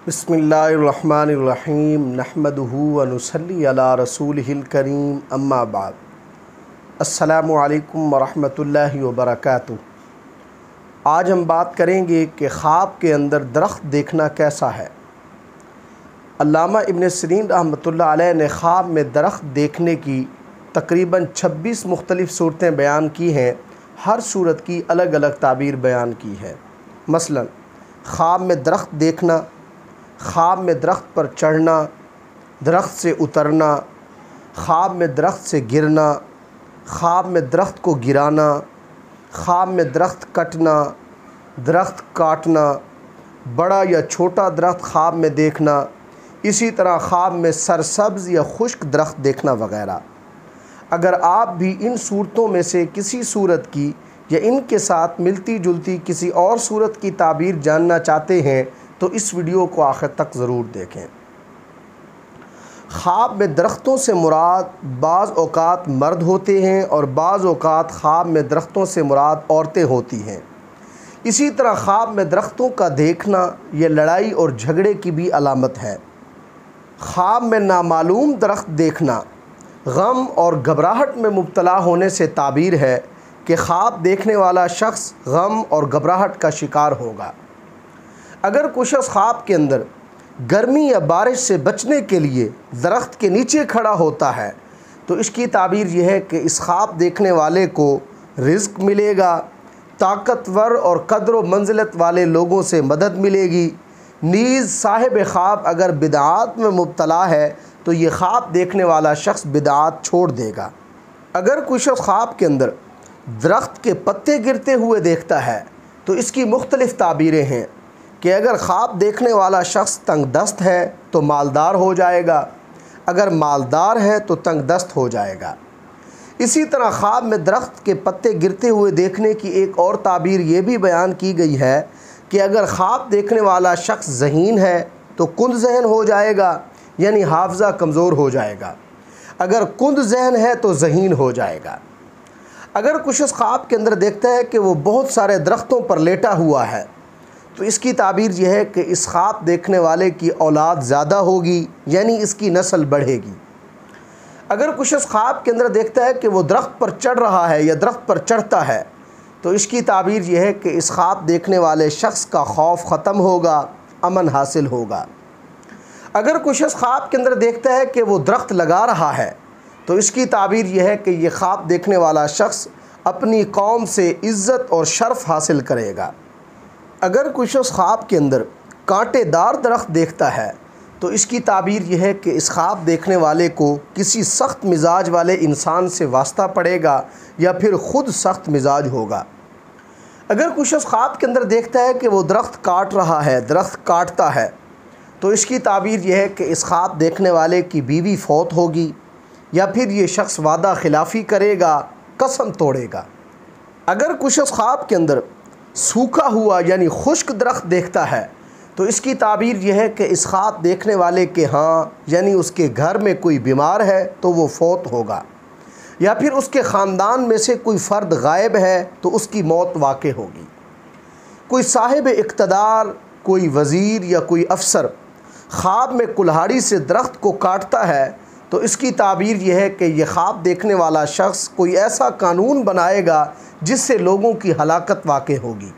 بسم اللہ الرحمن الرحیم نحمدہ ونصلی علی رسولہ الکریم اما بعد السلام علیکم ورحمۃ اللہ وبرکاتہ۔ آج ہم بات کریں گے کہ خواب کے اندر درخت دیکھنا کیسا ہے۔ علامہ ابن سیرین رحمۃ اللہ علیہ نے خواب میں درخت دیکھنے کی تقریباً 26 مختلف صورتیں بیان کی ہیں، ہر صورت کی الگ الگ تعبیر بیان کی ہے۔ مثلا خواب میں درخت دیکھنا، خواب میں درخت پر چڑھنا، درخت سے اترنا، خواب میں درخت سے گرنا، خواب میں درخت کو گرانا، خواب میں درخت کٹنا، درخت کاٹنا، بڑا یا چھوٹا درخت خواب میں دیکھنا، اسی طرح خواب میں سرسبز یا خشک درخت دیکھنا وغیرہ۔ اگر آپ بھی ان صورتوں میں سے کسی صورت کی یا ان کے ساتھ ملتی جلتی کسی اور صورت کی تعبیر جاننا چاہتے ہیں تو اس ویڈیو کو آخر تک ضرور دیکھیں۔ خواب میں درختوں سے مراد بعض اوقات مرد ہوتے ہیں اور بعض اوقات خواب میں درختوں سے مراد عورتیں ہوتی ہیں۔ اسی طرح خواب میں درختوں کا دیکھنا یہ لڑائی اور جھگڑے کی بھی علامت ہے۔ خواب میں نامعلوم درخت دیکھنا غم اور گھبراہٹ میں مبتلا ہونے سے تعبیر ہے کہ خواب دیکھنے والا شخص غم اور گھبراہٹ کا شکار ہوگا۔ اگر کوئی شخص خواب کے اندر گرمی یا بارش سے بچنے کے لیے درخت کے نیچے کھڑا ہوتا ہے تو اس کی تعبیر یہ ہے کہ اس خواب دیکھنے والے کو رزق ملے گا، طاقتور اور قدر و منزلت والے لوگوں سے مدد ملے گی۔ نیز صاحب خواب اگر بدعات میں مبتلا ہے تو یہ خواب دیکھنے والا شخص بدعات چھوڑ دے گا۔ اگر کوئی شخص خواب کے اندر درخت کے پتے گرتے ہوئے دیکھتا ہے تو اس کی مختلف تعبیریں ہیں کہ اگر خواب دیکھنے والا شخص تنگ دست ہے تو مالدار ہو جائے گا، اگر مالدار ہے تو تنگ دست ہو جائے گا۔ اسی طرح خواب میں درخت کے پتے گرتے ہوئے دیکھنے کی ایک اور تعبیر یہ بھی بیان کی گئی ہے کہ اگر خواب دیکھنے والا شخص ذہین ہے تو کند ذہن ہو جائے گا، یعنی حافظہ کمزور ہو جائے گا، اگر کند ذہن ہے تو ذہین ہو جائے گا۔ اگر کچھ شخص خواب کے اندر دیکھتا ہے کہ وہ بہت سارے درختوں پر لیٹا ہوا ہے تو اس کی تعبیر یہ ہے کہ اس خواب دیکھنے والے کی اولاد زیادہ ہوگی، یعنی اس کی نسل بڑھے گی۔ اگر کچھ شخص خواب کے اندر دیکھتا ہے کہ وہ درخت پر چڑھ رہا ہے یا درخت پر چڑھتا ہے تو اس کی تعبیر یہ ہے کہ اس خواب دیکھنے والے شخص کا خوف ختم ہوگا، امن حاصل ہوگا۔ اگر کوئی شخص خواب کے اندر دیکھتا ہے کہ وہ درخت لگا رہا ہے تو اس کی تعبیر یہ ہے کہ یہ خواب دیکھنے والا شخص اپنی قوم سے عزت اور شرف حاصل کرے گا۔ اگر کوئی شخص خواب کے اندر کانٹے دار درخت دیکھتا ہے تو اس کی تعبیر یہ ہے کہ اس خواب دیکھنے والے کو کسی سخت مزاج والے انسان سے واسطہ پڑے گا یا پھر خود سخت مزاج ہوگا۔ اگر کوئی شخص خواب کے اندر دیکھتا ہے کہ وہ درخت کاٹ رہا ہے، درخت کاٹتا ہے تو اس کی تعبیر یہ ہے کہ اس خواب دیکھنے والے کی بیوی فوت ہوگی یا پھر یہ شخص وعدہ خلافی کرے گا، قسم توڑے گا۔ اگر کوئی شخص خواب کے اندر سوکھا ہوا یعنی خشک درخت دیکھتا ہے تو اس کی تعبیر یہ ہے کہ اس خواب دیکھنے والے کے ہاں یعنی اس کے گھر میں کوئی بیمار ہے تو وہ فوت ہوگا، یا پھر اس کے خاندان میں سے کوئی فرد غائب ہے تو اس کی موت واقع ہوگی۔ کوئی صاحب اقتدار، کوئی وزیر یا کوئی افسر خواب میں کلہاڑی سے درخت کو کاٹتا ہے تو اس کی تعبیر یہ ہے کہ یہ خواب دیکھنے والا شخص کوئی ایسا قانون بنائے گا جس سے لوگوں کی ہلاکت واقع ہوگی۔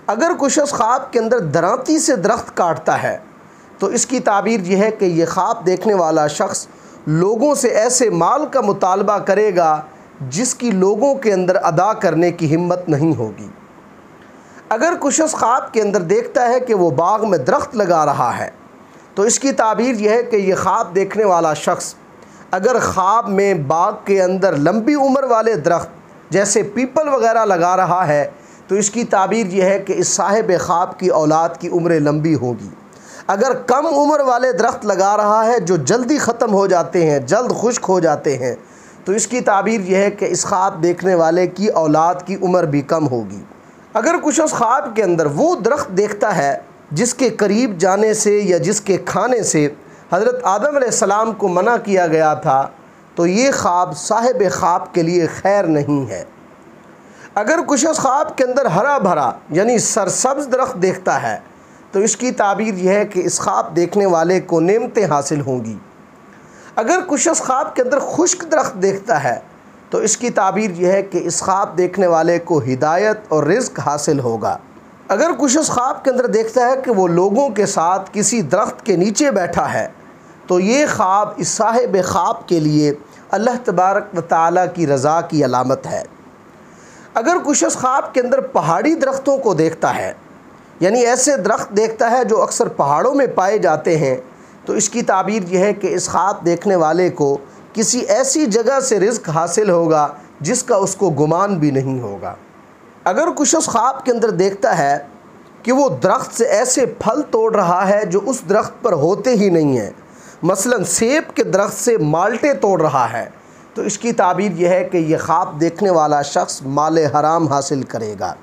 اگر کوئی شخص خواب کے اندر درانتی سے درخت کاٹتا ہے تو اس کی تعبیر یہ ہے کہ یہ خواب دیکھنے والا شخص لوگوں سے ایسے مال کا مطالبہ کرے گا جس کی لوگوں کے اندر ادا کرنے کی ہمت نہیں ہوگی۔ اگر کوئی شخص خواب کے اندر دیکھتا ہے کہ وہ باغ میں درخت لگا رہا ہے تو اس کی تعبیر یہ ہے کہ یہ خواب دیکھنے والا شخص اگر خواب میں باغ کے اندر لمبی عمر والے درخت جیسے پیپل وغیرہ لگا رہا ہے تو اس کی تعبیر یہ ہے کہ اس صاحب خواب کی اولاد کی عمر لمبی ہوگی۔ اگر کم عمر والے درخت لگا رہا ہے جو جلدی ختم ہو جاتے ہیں، جلد خشک ہو جاتے ہیں تو اس کی تعبیر یہ ہے کہ اس خواب دیکھنے والے کی اولاد کی عمر بھی کم ہوگی۔ اگر کچھ شخص خواب کے اندر وہ درخت دیکھتا ہے جس کے قریب جانے سے یا جس کے کھانے سے حضرت آدم علیہ السلام کو منع کیا گیا تھا تو یہ خواب صاحب خواب کے لیے خیر نہیں ہے۔ اگر کچھ شخص خواب کے اندر ہرا بھرا یعنی سرسبز درخت دیکھتا ہے تو اس کی تعبیر یہ ہے کہ اس خواب دیکھنے والے کو نعمتیں حاصل ہوں گی۔ اگر کوئی شخص خواب کے اندر خشک درخت دیکھتا ہے تو اس کی تعبیر یہ ہے کہ اس خواب دیکھنے والے کو ہدایت اور رزق حاصل ہوگا۔ اگر کوئی شخص خواب کے اندر دیکھتا ہے کہ وہ لوگوں کے ساتھ کسی درخت کے نیچے بیٹھا ہے تو یہ خواب اس صاحب خواب کے لیے اللہ تبارک و تعالیٰ کی رضا کی علامت ہے۔ اگر کوئی شخص خواب کے اندر پہاڑی درختوں کو دیکھتا ہے، یعنی ایسے درخت دیکھتا ہے جو اکثر پہاڑوں میں پائے جاتے ہیں، تو اس کی تعبیر یہ ہے کہ اس خواب دیکھنے والے کو کسی ایسی جگہ سے رزق حاصل ہوگا جس کا اس کو گمان بھی نہیں ہوگا۔ اگر کوئی شخص خواب کے اندر دیکھتا ہے کہ وہ درخت سے ایسے پھل توڑ رہا ہے جو اس درخت پر ہوتے ہی نہیں ہیں، مثلا سیب کے درخت سے مالٹے توڑ رہا ہے، تو اس کی تعبیر یہ ہے کہ یہ خواب دیکھنے والا شخص مال حرام حاصل کرے گا۔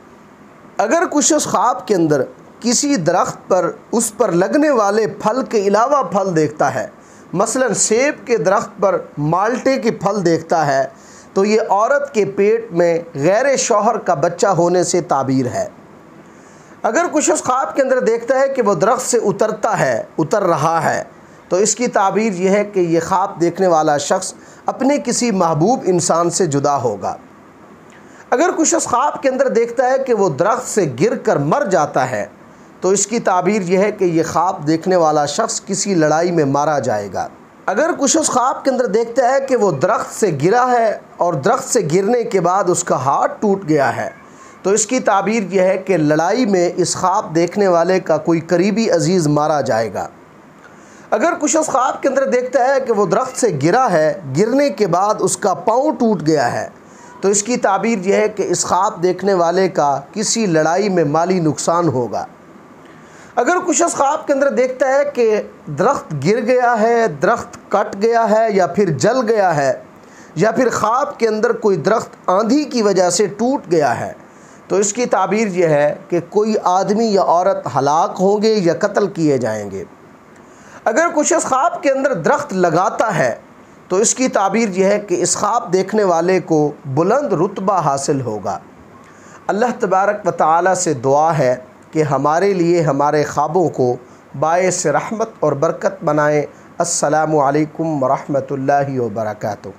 اگر کوئی شخص خواب کے اندر کسی درخت پر اس پر لگنے والے پھل کے علاوہ پھل دیکھتا ہے، مثلا سیب کے درخت پر مالٹے کے پھل دیکھتا ہے، تو یہ عورت کے پیٹ میں غیر شوہر کا بچہ ہونے سے تعبیر ہے۔ اگر کوئی شخص خواب کے اندر دیکھتا ہے کہ وہ درخت سے اتر رہا ہے تو اس کی تعبیر یہ ہے کہ یہ خواب دیکھنے والا شخص اپنے کسی محبوب انسان سے جدا ہوگا۔ اگر کوئی شخص خواب کے اندر دیکھتا ہے کہ وہ درخت سے گر کر مر جاتا ہے تو اس کی تعبیر یہ ہے کہ یہ خواب دیکھنے والا شخص کسی لڑائی میں مارا جائے گا۔ اگر کوئی شخص خواب کے اندر دیکھتا ہے کہ وہ درخت سے گرا ہے اور درخت سے گرنے کے بعد اس کا ہاتھ ٹوٹ گیا ہے تو اس کی تعبیر یہ ہے کہ لڑائی میں اس خواب دیکھنے والے کا کوئی قریبی عزیز مارا جائے گا۔ اگر کوئی شخص خواب کے اندر دیکھتا ہے کہ وہ درخت سے گرا ہے، گرنے کے بعد اس کا پاؤں ٹوٹ گیا ہے تو اس کی تعبیر یہ ہے کہ اس خواب دیکھنے والے کا کسی لڑائی میں مالی نقصان ہوگا۔ اگر کوئی شخص خواب کے اندر دیکھتا ہے کہ درخت گر گیا ہے، درخت کٹ گیا ہے یا پھر جل گیا ہے، یا پھر خواب کے اندر کوئی درخت آندھی کی وجہ سے ٹوٹ گیا ہے تو اس کی تعبیر یہ ہے کہ کوئی آدمی یا عورت ہلاک ہوں گے یا قتل کیے جائیں گے۔ اگر کوئی شخص خواب کے اندر درخت لگاتا ہے تو اس کی تعبیر یہ ہے کہ اس خواب دیکھنے والے کو بلند رتبہ حاصل ہوگا۔ اللہ تبارک و تعالیٰ سے دعا ہے کہ ہمارے لیے ہمارے خوابوں کو باعث رحمت اور برکت بنائے۔ السلام علیکم ورحمۃ اللہ وبرکاتہ۔